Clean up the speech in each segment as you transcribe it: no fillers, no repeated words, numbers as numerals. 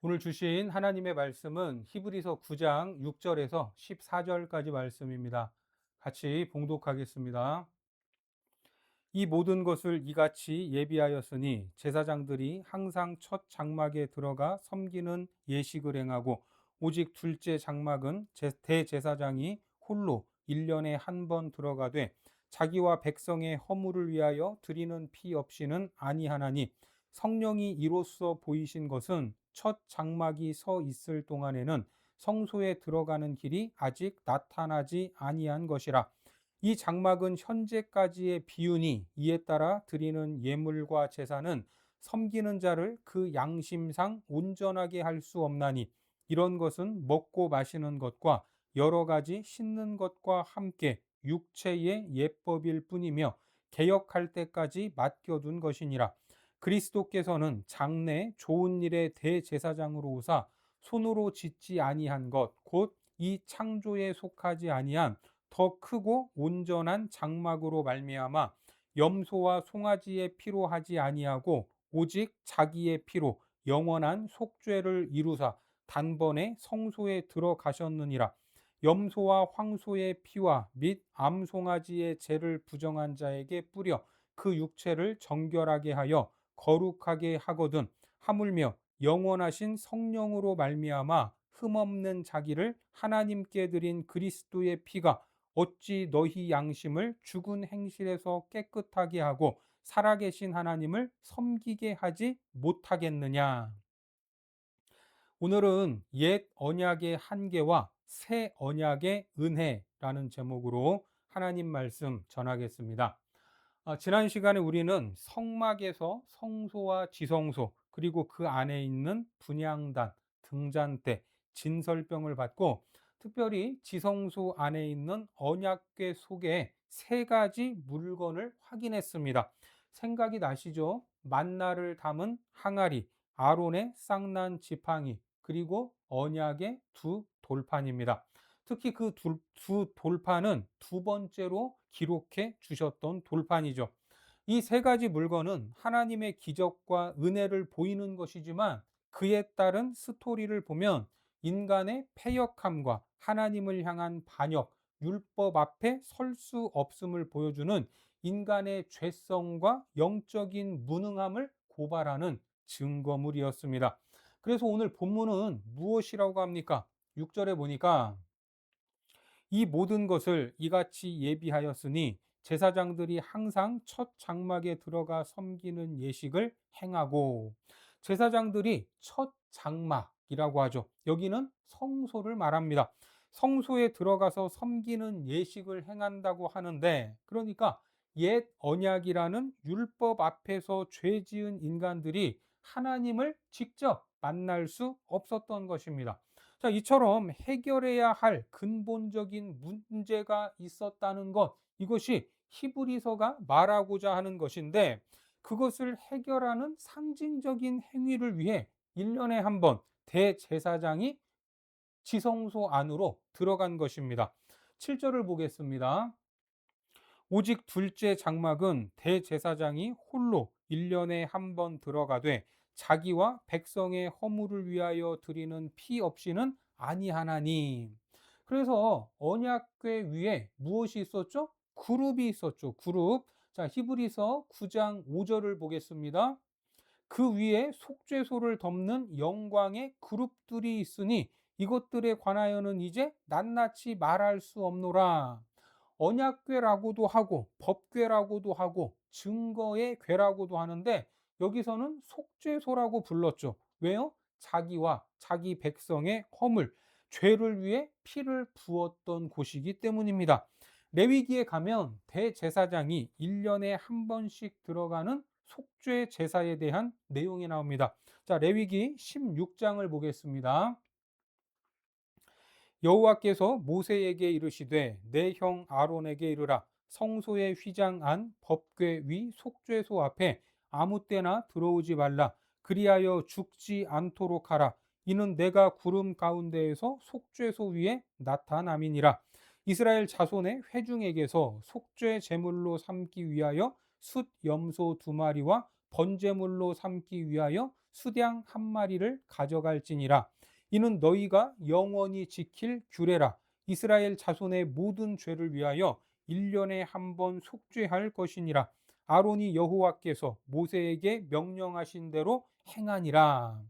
오늘 주신 하나님의 말씀은 히브리서 9장 6절에서 14절까지 말씀입니다. 같이 봉독하겠습니다. 이 모든 것을 이같이 예비하였으니 제사장들이 항상 첫 장막에 들어가 섬기는 예식을 행하고 오직 둘째 장막은 대제사장이 홀로 1년에 한 번 들어가되 자기와 백성의 허물을 위하여 드리는 피 없이는 아니하나니 성령이 이로써 보이신 것은 첫 장막이 서 있을 동안에는 성소에 들어가는 길이 아직 나타나지 아니한 것이라. 이 장막은 현재까지의 비유니 이에 따라 드리는 예물과 제사는 섬기는 자를 그 양심상 온전하게 할 수 없나니 이런 것은 먹고 마시는 것과 여러 가지 씻는 것과 함께 육체의 예법일 뿐이며 개역할 때까지 맡겨둔 것이니라. 그리스도께서는 장래 좋은 일의 대제사장으로 오사 손으로 짓지 아니한 것 곧 이 창조에 속하지 아니한 더 크고 온전한 장막으로 말미암아 염소와 송아지의 피로 하지 아니하고 오직 자기의 피로 영원한 속죄를 이루사 단번에 성소에 들어가셨느니라. 염소와 황소의 피와 및 암송아지의 죄를 부정한 자에게 뿌려 그 육체를 정결하게 하여 거룩하게 하거든 하물며 영원하신 성령으로 말미암아 흠없는 자기를 하나님께 드린 그리스도의 피가 어찌 너희 양심을 죽은 행실에서 깨끗하게 하고 살아계신 하나님을 섬기게 하지 못하겠느냐. 오늘은 옛 언약의 한계와 새 언약의 은혜라는 제목으로 하나님 말씀 전하겠습니다. 지난 시간에 우리는 성막에서 성소와 지성소 그리고 그 안에 있는 분향단, 등잔대, 진설병을 받고 특별히 지성소 안에 있는 언약궤 속에 세 가지 물건을 확인했습니다. 생각이 나시죠? 만나를 담은 항아리, 아론의 쌍난 지팡이, 그리고 언약의 두 돌판입니다. 특히 그 두 돌판은 두 번째로 기록해 주셨던 돌판이죠. 이 세 가지 물건은 하나님의 기적과 은혜를 보이는 것이지만 그에 따른 스토리를 보면 인간의 패역함과 하나님을 향한 반역, 율법 앞에 설 수 없음을 보여주는 인간의 죄성과 영적인 무능함을 고발하는 증거물이었습니다. 그래서 오늘 본문은 무엇이라고 합니까? 6절에 보니까 이 모든 것을 이같이 예비하였으니 제사장들이 항상 첫 장막에 들어가 섬기는 예식을 행하고, 제사장들이 첫 장막이라고 하죠. 여기는 성소를 말합니다. 성소에 들어가서 섬기는 예식을 행한다고 하는데, 그러니까 옛 언약이라는 율법 앞에서 죄 지은 인간들이 하나님을 직접 만날 수 없었던 것입니다. 자, 이처럼 해결해야 할 근본적인 문제가 있었다는 것, 이것이 히브리서가 말하고자 하는 것인데, 그것을 해결하는 상징적인 행위를 위해 1년에 한 번 대제사장이 지성소 안으로 들어간 것입니다. 7절을 보겠습니다. 오직 둘째 장막은 대제사장이 홀로 1년에 한 번 들어가되 자기와 백성의 허물을 위하여 드리는 피 없이는 아니하나니. 그래서 언약궤 위에 무엇이 있었죠? 그룹이 있었죠. 그룹. 자, 히브리서 9장 5절을 보겠습니다. 그 위에 속죄소를 덮는 영광의 그룹들이 있으니 이것들에 관하여는 이제 낱낱이 말할 수 없노라. 언약궤라고도 하고 법궤라고도 하고 증거의 궤라고도 하는데 여기서는 속죄소라고 불렀죠. 왜요? 자기와 자기 백성의 허물, 죄를 위해 피를 부었던 곳이기 때문입니다. 레위기에 가면 대제사장이 1년에 한 번씩 들어가는 속죄 제사에 대한 내용이 나옵니다. 자, 레위기 16장을 보겠습니다. 여호와께서 모세에게 이르시되 내 형 아론에게 이르라. 성소의 휘장 안 법궤 위 속죄소 앞에 아무 때나 들어오지 말라. 그리하여 죽지 않도록 하라. 이는 내가 구름 가운데에서 속죄소 위에 나타남이니라. 이스라엘 자손의 회중에게서 속죄 제물로 삼기 위하여 숫 염소 2마리와 번제물로 삼기 위하여 수량 한 마리를 가져갈지니라. 이는 너희가 영원히 지킬 규례라. 이스라엘 자손의 모든 죄를 위하여 1년에 한 번 속죄할 것이니라. 아론이 여호와께서 모세에게 명령하신 대로 행하니라.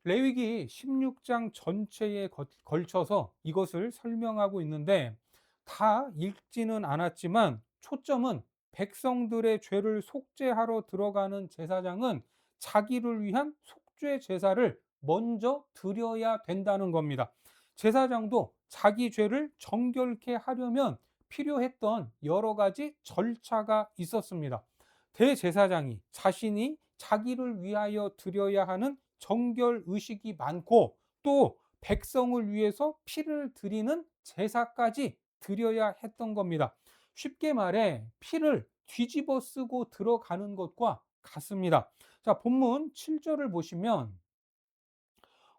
레위기 16장 전체에 걸쳐서 이것을 설명하고 있는데, 다 읽지는 않았지만 초점은 백성들의 죄를 속죄하러 들어가는 제사장은 자기를 위한 속죄 제사를 먼저 드려야 된다는 겁니다. 제사장도 자기 죄를 정결케 하려면 필요했던 여러 가지 절차가 있었습니다. 대제사장이 자신이 자기를 위하여 드려야 하는 정결 의식이 많고, 또 백성을 위해서 피를 드리는 제사까지 드려야 했던 겁니다. 쉽게 말해 피를 뒤집어 쓰고 들어가는 것과 같습니다. 자, 본문 7절을 보시면,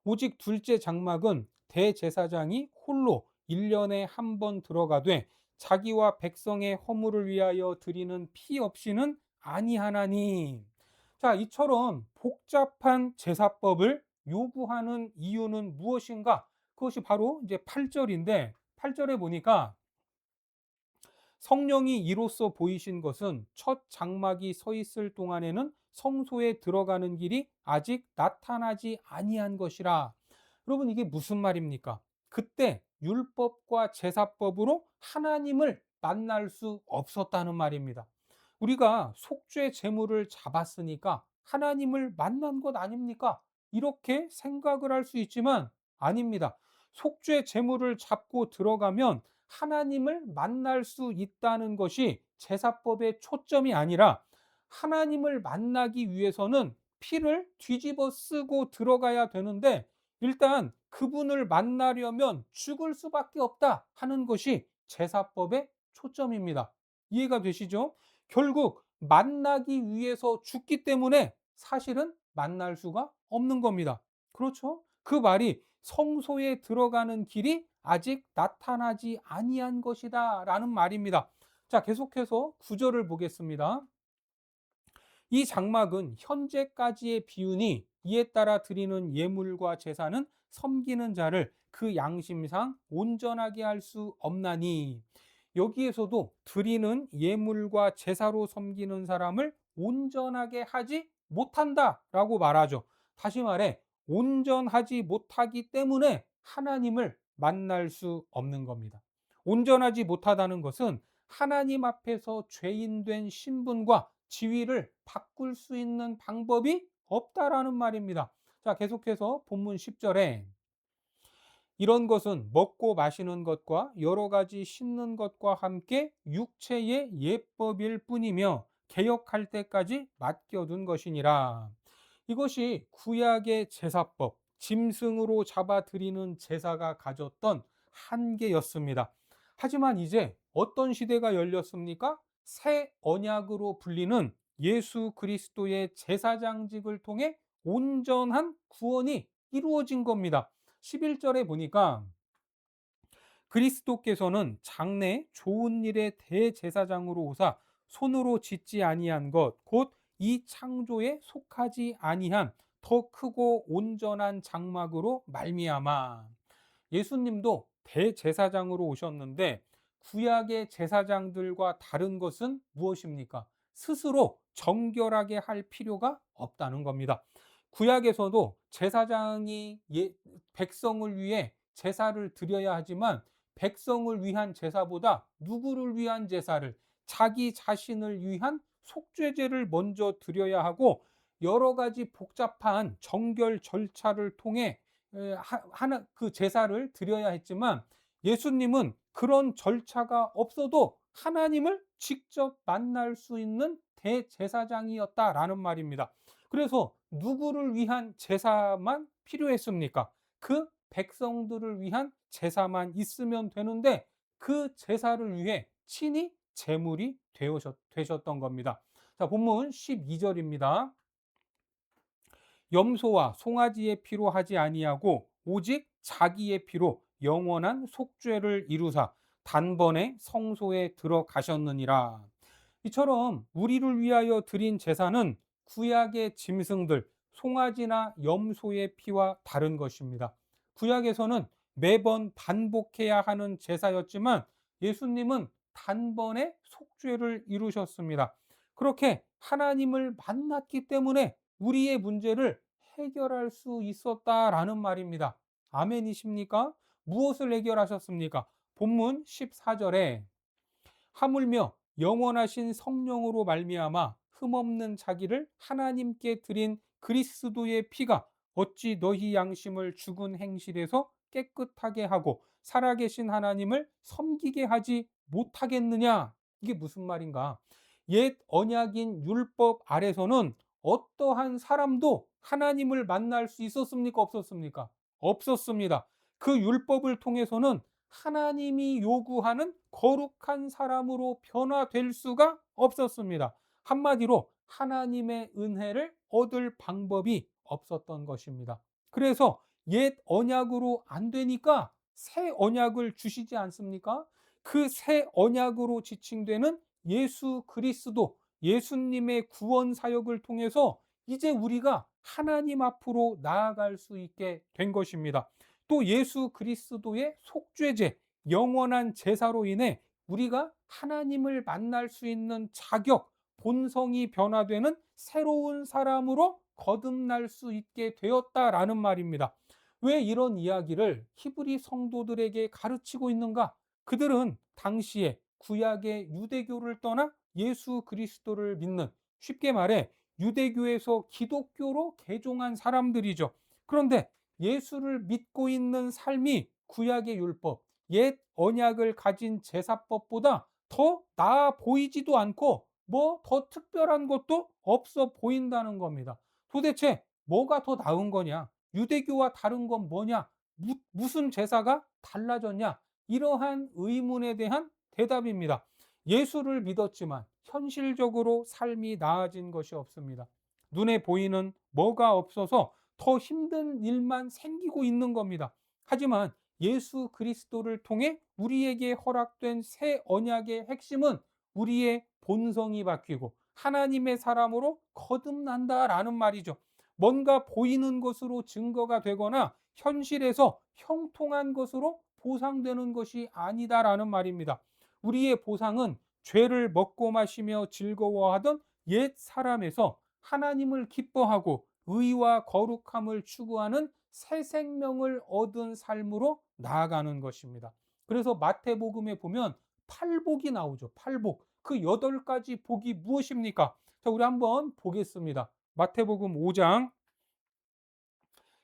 오직 둘째 장막은 대제사장이 홀로 1년에 한 번 들어가되 자기와 백성의 허물을 위하여 드리는 피 없이는 아니하나니. 자, 이처럼 복잡한 제사법을 요구하는 이유는 무엇인가? 그것이 바로 이제 8절인데, 8절에 보니까 성령이 이로써 보이신 것은 첫 장막이 서 있을 동안에는 성소에 들어가는 길이 아직 나타나지 아니한 것이라. 여러분, 이게 무슨 말입니까? 그때 율법과 제사법으로 하나님을 만날 수 없었다는 말입니다. 우리가 속죄 제물을 잡았으니까 하나님을 만난 것 아닙니까? 이렇게 생각을 할 수 있지만 아닙니다. 속죄 제물을 잡고 들어가면 하나님을 만날 수 있다는 것이 제사법의 초점이 아니라, 하나님을 만나기 위해서는 피를 뒤집어 쓰고 들어가야 되는데, 일단 그분을 만나려면 죽을 수밖에 없다 하는 것이 제사법의 초점입니다. 이해가 되시죠? 결국 만나기 위해서 죽기 때문에 사실은 만날 수가 없는 겁니다. 그렇죠? 그 말이 성소에 들어가는 길이 아직 나타나지 아니한 것이다 라는 말입니다. 자, 계속해서 9절을 보겠습니다. 이 장막은 현재까지의 비유니 이에 따라 드리는 예물과 제사는 섬기는 자를 그 양심상 온전하게 할 수 없나니. 여기에서도 드리는 예물과 제사로 섬기는 사람을 온전하게 하지 못한다라고 말하죠. 다시 말해, 온전하지 못하기 때문에 하나님을 만날 수 없는 겁니다. 온전하지 못하다는 것은 하나님 앞에서 죄인된 신분과 지위를 바꿀 수 있는 방법이 없다라는 말입니다. 자, 계속해서 본문 10절에 이런 것은 먹고 마시는 것과 여러 가지 씻는 것과 함께 육체의 예법일 뿐이며 개혁할 때까지 맡겨둔 것이니라. 이것이 구약의 제사법, 짐승으로 잡아 드리는 제사가 가졌던 한계였습니다. 하지만 이제 어떤 시대가 열렸습니까? 새 언약으로 불리는 예수 그리스도의 제사장직을 통해 온전한 구원이 이루어진 겁니다. 11절에 보니까 그리스도께서는 장래 좋은 일의 대제사장으로 오사 손으로 짓지 아니한 것 곧 이 창조에 속하지 아니한 더 크고 온전한 장막으로 말미암아. 예수님도 대제사장으로 오셨는데 구약의 제사장들과 다른 것은 무엇입니까? 스스로 정결하게 할 필요가 없다는 겁니다. 구약에서도 제사장이 백성을 위해 제사를 드려야 하지만, 백성을 위한 제사보다 누구를 위한 제사를, 자기 자신을 위한 속죄제를 먼저 드려야 하고, 여러 가지 복잡한 정결 절차를 통해 하나 그 제사를 드려야 했지만, 예수님은 그런 절차가 없어도 하나님을 직접 만날 수 있는 대제사장이었다라는 말입니다. 그래서 누구를 위한 제사만 필요했습니까? 그 백성들을 위한 제사만 있으면 되는데, 그 제사를 위해 친히 제물이 되셨던 겁니다. 자, 본문 12절입니다. 염소와 송아지의 피로 하지 아니하고 오직 자기의 피로 영원한 속죄를 이루사 단번에 성소에 들어가셨느니라. 이처럼 우리를 위하여 드린 제사는 구약의 짐승들, 송아지나 염소의 피와 다른 것입니다. 구약에서는 매번 반복해야 하는 제사였지만 예수님은 단번에 속죄를 이루셨습니다. 그렇게 하나님을 만났기 때문에 우리의 문제를 해결할 수 있었다라는 말입니다. 아멘이십니까? 무엇을 해결하셨습니까? 본문 14절에 하물며 영원하신 성령으로 말미암아 흠없는 자기를 하나님께 드린 그리스도의 피가 어찌 너희 양심을 죽은 행실에서 깨끗하게 하고 살아계신 하나님을 섬기게 하지 못하겠느냐? 이게 무슨 말인가? 옛 언약인 율법 아래서는 어떠한 사람도 하나님을 만날 수 있었습니까? 없었습니까? 없었습니다. 그 율법을 통해서는 하나님이 요구하는 거룩한 사람으로 변화될 수가 없었습니다. 한마디로 하나님의 은혜를 얻을 방법이 없었던 것입니다. 그래서 옛 언약으로 안 되니까 새 언약을 주시지 않습니까? 그 새 언약으로 지칭되는 예수 그리스도, 예수님의 구원 사역을 통해서 이제 우리가 하나님 앞으로 나아갈 수 있게 된 것입니다. 또 예수 그리스도의 속죄제, 영원한 제사로 인해 우리가 하나님을 만날 수 있는 자격, 본성이 변화되는 새로운 사람으로 거듭날 수 있게 되었다라는 말입니다. 왜 이런 이야기를 히브리 성도들에게 가르치고 있는가? 그들은 당시에 구약의 유대교를 떠나 예수 그리스도를 믿는, 쉽게 말해 유대교에서 기독교로 개종한 사람들이죠. 그런데 예수를 믿고 있는 삶이 구약의 율법, 옛 언약을 가진 제사법보다 더 나아 보이지도 않고 뭐 더 특별한 것도 없어 보인다는 겁니다. 도대체 뭐가 더 나은 거냐? 유대교와 다른 건 뭐냐? 무슨 제사가 달라졌냐? 이러한 의문에 대한 대답입니다. 예수를 믿었지만 현실적으로 삶이 나아진 것이 없습니다. 눈에 보이는 뭐가 없어서 더 힘든 일만 생기고 있는 겁니다. 하지만 예수 그리스도를 통해 우리에게 허락된 새 언약의 핵심은 우리의 본성이 바뀌고 하나님의 사람으로 거듭난다라는 말이죠. 뭔가 보이는 것으로 증거가 되거나 현실에서 형통한 것으로 보상되는 것이 아니다라는 말입니다. 우리의 보상은 죄를 먹고 마시며 즐거워하던 옛 사람에서 하나님을 기뻐하고 의와 거룩함을 추구하는 새 생명을 얻은 삶으로 나아가는 것입니다. 그래서 마태복음에 보면 팔복이 나오죠. 팔복. 그 8가지 복이 무엇입니까? 자, 우리 한번 보겠습니다. 마태복음 5장,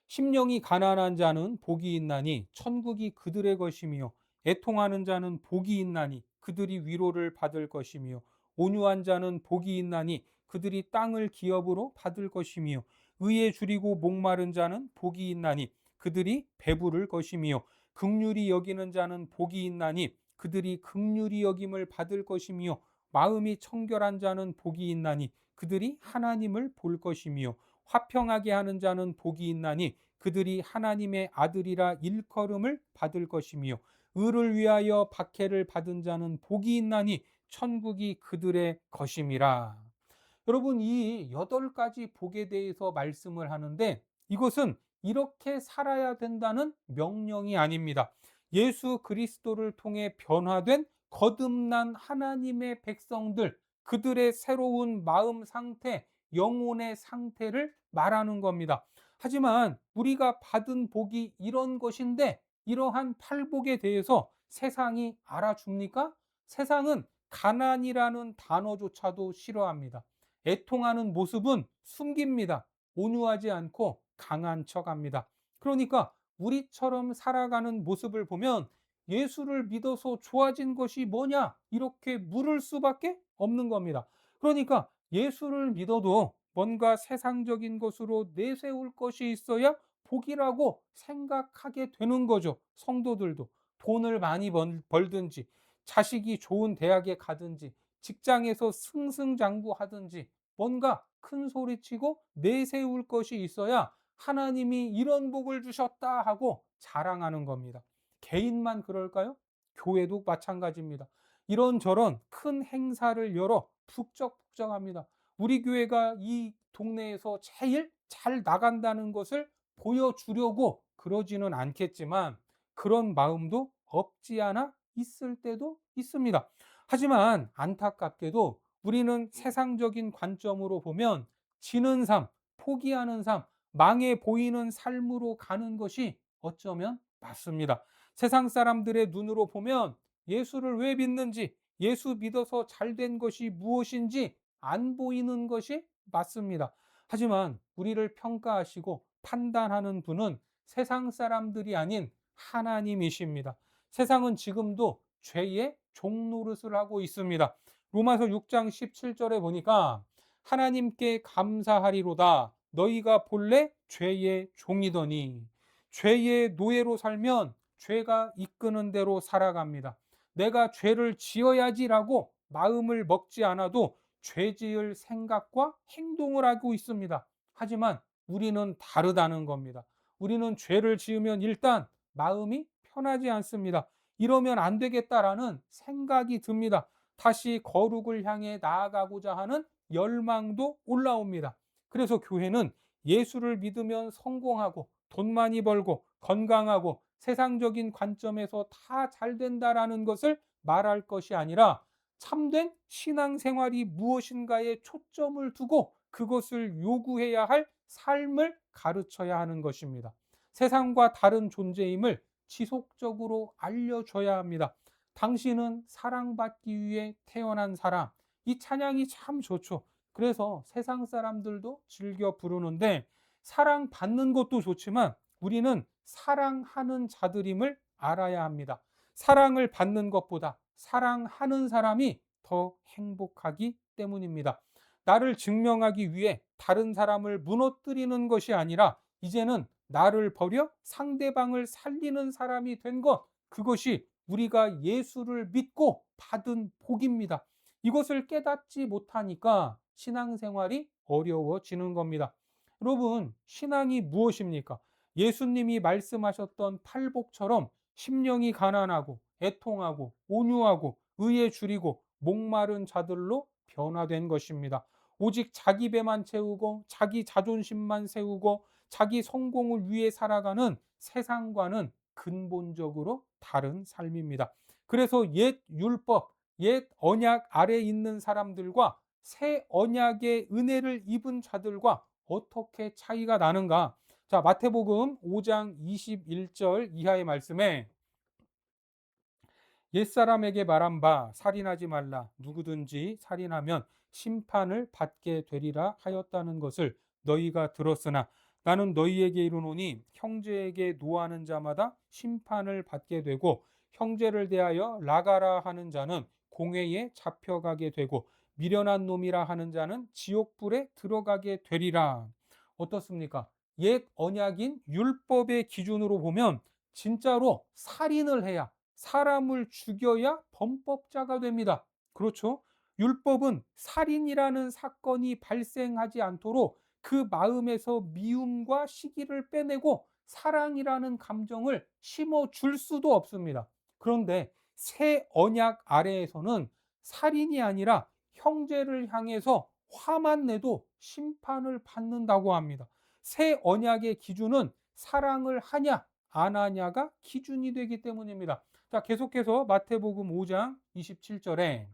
심령이 가난한 자는 복이 있나니 천국이 그들의 것이며, 애통하는 자는 복이 있나니 그들이 위로를 받을 것이며, 온유한 자는 복이 있나니 그들이 땅을 기업으로 받을 것이며, 의에 줄이고 목마른 자는 복이 있나니 그들이 배부를 것이며, 긍휼히 여기는 자는 복이 있나니 그들이 긍휼히 여김을 받을 것이며, 마음이 청결한 자는 복이 있나니 그들이 하나님을 볼 것이며, 화평하게 하는 자는 복이 있나니 그들이 하나님의 아들이라 일컬음을 받을 것이며, 의를 위하여 박해를 받은 자는 복이 있나니 천국이 그들의 것임이라. 여러분, 이 8가지 복에 대해서 말씀을 하는데 이것은 이렇게 살아야 된다는 명령이 아닙니다. 예수 그리스도를 통해 변화된 거듭난 하나님의 백성들, 그들의 새로운 마음 상태, 영혼의 상태를 말하는 겁니다. 하지만 우리가 받은 복이 이런 것인데 이러한 팔복에 대해서 세상이 알아줍니까? 세상은 가난이라는 단어조차도 싫어합니다. 애통하는 모습은 숨깁니다. 온유하지 않고 강한 척합니다. 그러니까 우리처럼 살아가는 모습을 보면 예수를 믿어서 좋아진 것이 뭐냐? 이렇게 물을 수밖에 없는 겁니다. 그러니까 예수를 믿어도 뭔가 세상적인 것으로 내세울 것이 있어야 복이라고 생각하게 되는 거죠. 성도들도 돈을 많이 벌든지, 자식이 좋은 대학에 가든지, 직장에서 승승장구하든지 뭔가 큰 소리치고 내세울 것이 있어야 하나님이 이런 복을 주셨다 하고 자랑하는 겁니다. 개인만 그럴까요? 교회도 마찬가지입니다. 이런저런 큰 행사를 열어 북적북적합니다. 우리 교회가 이 동네에서 제일 잘 나간다는 것을 보여주려고 그러지는 않겠지만 그런 마음도 없지 않아 있을 때도 있습니다. 하지만 안타깝게도 우리는 세상적인 관점으로 보면 지는 삶, 포기하는 삶, 망해 보이는 삶으로 가는 것이 어쩌면 맞습니다. 세상 사람들의 눈으로 보면 예수를 왜 믿는지, 예수 믿어서 잘된 것이 무엇인지 안 보이는 것이 맞습니다. 하지만 우리를 평가하시고 판단하는 분은 세상 사람들이 아닌 하나님이십니다. 세상은 지금도 죄의 종노릇을 하고 있습니다. 로마서 6장 17절에 보니까 하나님께 감사하리로다. 너희가 본래 죄의 종이더니. 죄의 노예로 살면 죄가 이끄는 대로 살아갑니다. 내가 죄를 지어야지라고 마음을 먹지 않아도 죄 지을 생각과 행동을 하고 있습니다. 하지만 우리는 다르다는 겁니다. 우리는 죄를 지으면 일단 마음이 편하지 않습니다. 이러면 안 되겠다라는 생각이 듭니다. 다시 거룩을 향해 나아가고자 하는 열망도 올라옵니다. 그래서 교회는 예수를 믿으면 성공하고 돈 많이 벌고 건강하고 세상적인 관점에서 다 잘 된다라는 것을 말할 것이 아니라 참된 신앙생활이 무엇인가에 초점을 두고 그것을 요구해야 할 삶을 가르쳐야 하는 것입니다. 세상과 다른 존재임을 지속적으로 알려줘야 합니다. 당신은 사랑받기 위해 태어난 사람. 이 찬양이 참 좋죠. 그래서 세상 사람들도 즐겨 부르는데 사랑받는 것도 좋지만 우리는 사랑하는 자들임을 알아야 합니다. 사랑을 받는 것보다 사랑하는 사람이 더 행복하기 때문입니다. 나를 증명하기 위해 다른 사람을 무너뜨리는 것이 아니라 이제는 나를 버려 상대방을 살리는 사람이 된 것, 그것이 우리가 예수를 믿고 받은 복입니다. 이것을 깨닫지 못하니까 신앙생활이 어려워지는 겁니다. 여러분, 신앙이 무엇입니까? 예수님이 말씀하셨던 팔복처럼 심령이 가난하고 애통하고 온유하고 의에 줄이고 목마른 자들로 변화된 것입니다. 오직 자기 배만 채우고 자기 자존심만 세우고 자기 성공을 위해 살아가는 세상과는 근본적으로 다른 삶입니다. 그래서 옛 율법, 옛 언약 아래 있는 사람들과 새 언약의 은혜를 입은 자들과 어떻게 차이가 나는가? 자, 마태복음 5장 21절 이하의 말씀에 옛사람에게 말한 바 살인하지 말라. 누구든지 살인하면 심판을 받게 되리라 하였다는 것을 너희가 들었으나 나는 너희에게 이르노니 형제에게 노하는 자마다 심판을 받게 되고 형제를 대하여 나가라 하는 자는 공회에 잡혀가게 되고 미련한 놈이라 하는 자는 지옥불에 들어가게 되리라. 어떻습니까? 옛 언약인 율법의 기준으로 보면 진짜로 살인을 해야 사람을 죽여야 범법자가 됩니다. 그렇죠? 율법은 살인이라는 사건이 발생하지 않도록 그 마음에서 미움과 시기를 빼내고 사랑이라는 감정을 심어줄 수도 없습니다. 그런데 새 언약 아래에서는 살인이 아니라 형제를 향해서 화만 내도 심판을 받는다고 합니다. 새 언약의 기준은 사랑을 하냐 안 하냐가 기준이 되기 때문입니다. 자, 계속해서 마태복음 5장 27절에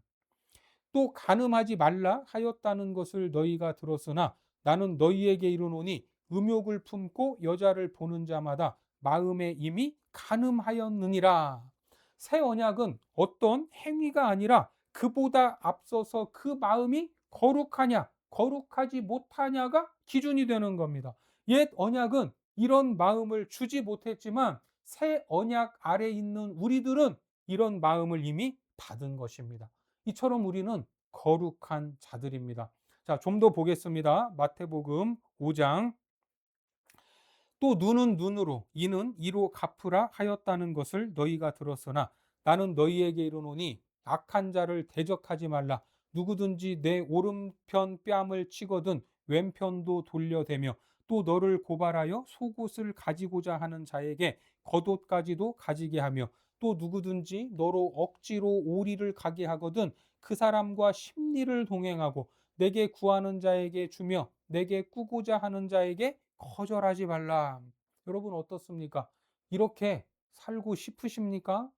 또 간음하지 말라 하였다는 것을 너희가 들었으나 나는 너희에게 이르노니 음욕을 품고 여자를 보는 자마다 마음에 이미 간음하였느니라. 새 언약은 어떤 행위가 아니라 그보다 앞서서 그 마음이 거룩하냐 거룩하지 못하냐가 기준이 되는 겁니다. 옛 언약은 이런 마음을 주지 못했지만 새 언약 아래 있는 우리들은 이런 마음을 이미 받은 것입니다. 이처럼 우리는 거룩한 자들입니다. 자, 좀 더 보겠습니다. 마태복음 5장. 또 눈은 눈으로 이는 이로 갚으라 하였다는 것을 너희가 들었으나 나는 너희에게 이르노니 악한 자를 대적하지 말라. 누구든지 내 오른편 뺨을 치거든 왼편도 돌려대며 또 너를 고발하여 속옷을 가지고자 하는 자에게 겉옷까지도 가지게 하며 또 누구든지 너로 억지로 오리를 가게 하거든 그 사람과 십리를 동행하고 내게 구하는 자에게 주며 내게 꾸고자 하는 자에게 거절하지 말라. 여러분 어떻습니까? 이렇게 살고 싶으십니까?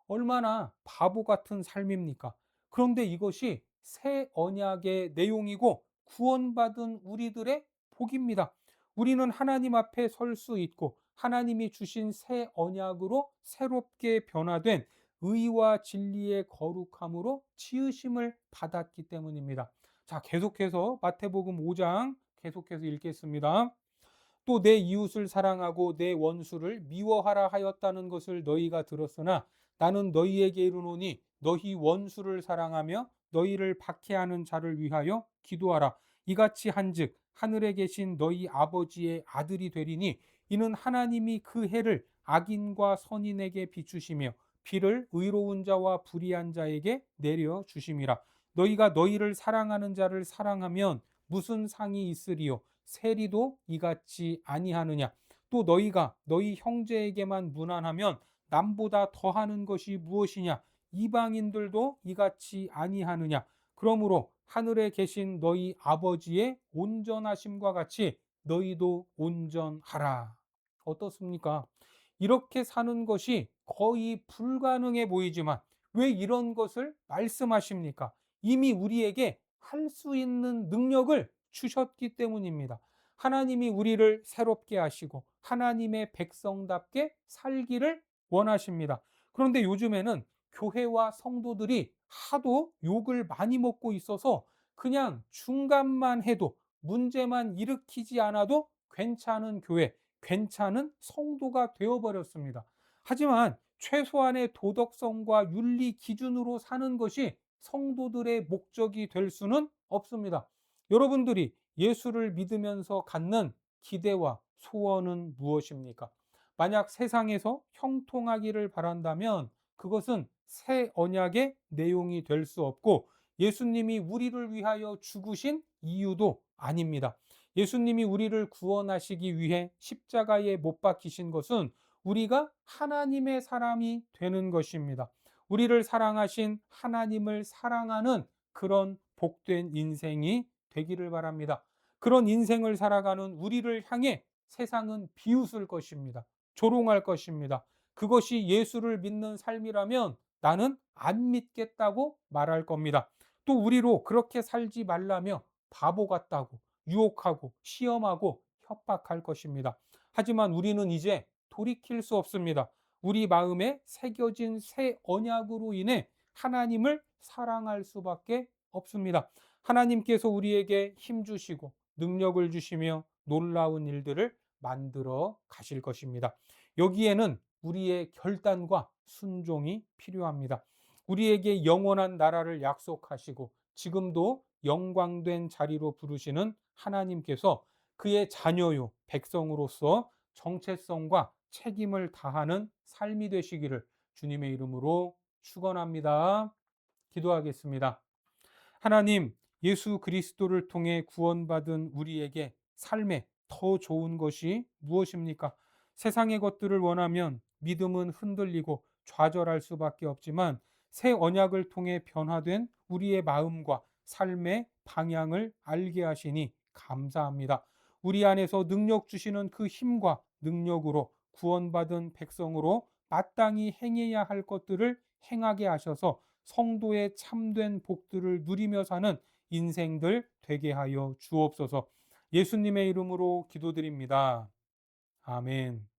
얼마나 바보 같은 삶입니까? 그런데 이것이 새 언약의 내용이고 구원받은 우리들의 복입니다. 우리는 하나님 앞에 설 수 있고 하나님이 주신 새 언약으로 새롭게 변화된 의와 진리의 거룩함으로 지으심을 받았기 때문입니다. 자, 계속해서 마태복음 5장 계속해서 읽겠습니다. 또 내 이웃을 사랑하고 내 원수를 미워하라 하였다는 것을 너희가 들었으나 나는 너희에게 이르노니 너희 원수를 사랑하며 너희를 박해하는 자를 위하여 기도하라. 이같이 한즉 하늘에 계신 너희 아버지의 아들이 되리니 이는 하나님이 그 해를 악인과 선인에게 비추시며 비를 의로운 자와 불의한 자에게 내려 주심이라. 너희가 너희를 사랑하는 자를 사랑하면 무슨 상이 있으리요? 세리도 이같이 아니하느냐? 또 너희가 너희 형제에게만 무난하면 남보다 더하는 것이 무엇이냐? 이방인들도 이같이 아니하느냐? 그러므로 하늘에 계신 너희 아버지의 온전하심과 같이 너희도 온전하라. 어떻습니까? 이렇게 사는 것이 거의 불가능해 보이지만 왜 이런 것을 말씀하십니까? 이미 우리에게 할 수 있는 능력을 주셨기 때문입니다. 하나님이 우리를 새롭게 하시고 하나님의 백성답게 살기를 원하십니다. 그런데 요즘에는 교회와 성도들이 하도 욕을 많이 먹고 있어서 그냥 중간만 해도 문제만 일으키지 않아도 괜찮은 교회, 괜찮은 성도가 되어버렸습니다. 하지만 최소한의 도덕성과 윤리 기준으로 사는 것이 성도들의 목적이 될 수는 없습니다. 여러분들이 예수를 믿으면서 갖는 기대와 소원은 무엇입니까? 만약 세상에서 형통하기를 바란다면 그것은 새 언약의 내용이 될 수 없고 예수님이 우리를 위하여 죽으신 이유도 아닙니다. 예수님이 우리를 구원하시기 위해 십자가에 못 박히신 것은 우리가 하나님의 사람이 되는 것입니다. 우리를 사랑하신 하나님을 사랑하는 그런 복된 인생이 되기를 바랍니다. 그런 인생을 살아가는 우리를 향해 세상은 비웃을 것입니다. 조롱할 것입니다. 그것이 예수를 믿는 삶이라면 나는 안 믿겠다고 말할 겁니다. 또 우리로 그렇게 살지 말라며 바보 같다고 유혹하고 시험하고 협박할 것입니다. 하지만 우리는 이제 돌이킬 수 없습니다. 우리 마음에 새겨진 새 언약으로 인해 하나님을 사랑할 수밖에 없습니다. 하나님께서 우리에게 힘 주시고 능력을 주시며 놀라운 일들을 만들어 가실 것입니다. 여기에는 우리의 결단과 순종이 필요합니다. 우리에게 영원한 나라를 약속하시고 지금도 영광된 자리로 부르시는 하나님께서 그의 자녀요 백성으로서 정체성과 책임을 다하는 삶이 되시기를 주님의 이름으로 축원합니다. 기도하겠습니다. 하나님, 예수 그리스도를 통해 구원받은 우리에게 삶에 더 좋은 것이 무엇입니까? 세상의 것들을 원하면 믿음은 흔들리고 좌절할 수밖에 없지만 새 언약을 통해 변화된 우리의 마음과 삶의 방향을 알게 하시니 감사합니다. 우리 안에서 능력 주시는 그 힘과 능력으로 구원받은 백성으로 마땅히 행해야 할 것들을 행하게 하셔서 성도의 참된 복들을 누리며 사는 인생들 되게 하여 주옵소서. 예수님의 이름으로 기도드립니다. 아멘.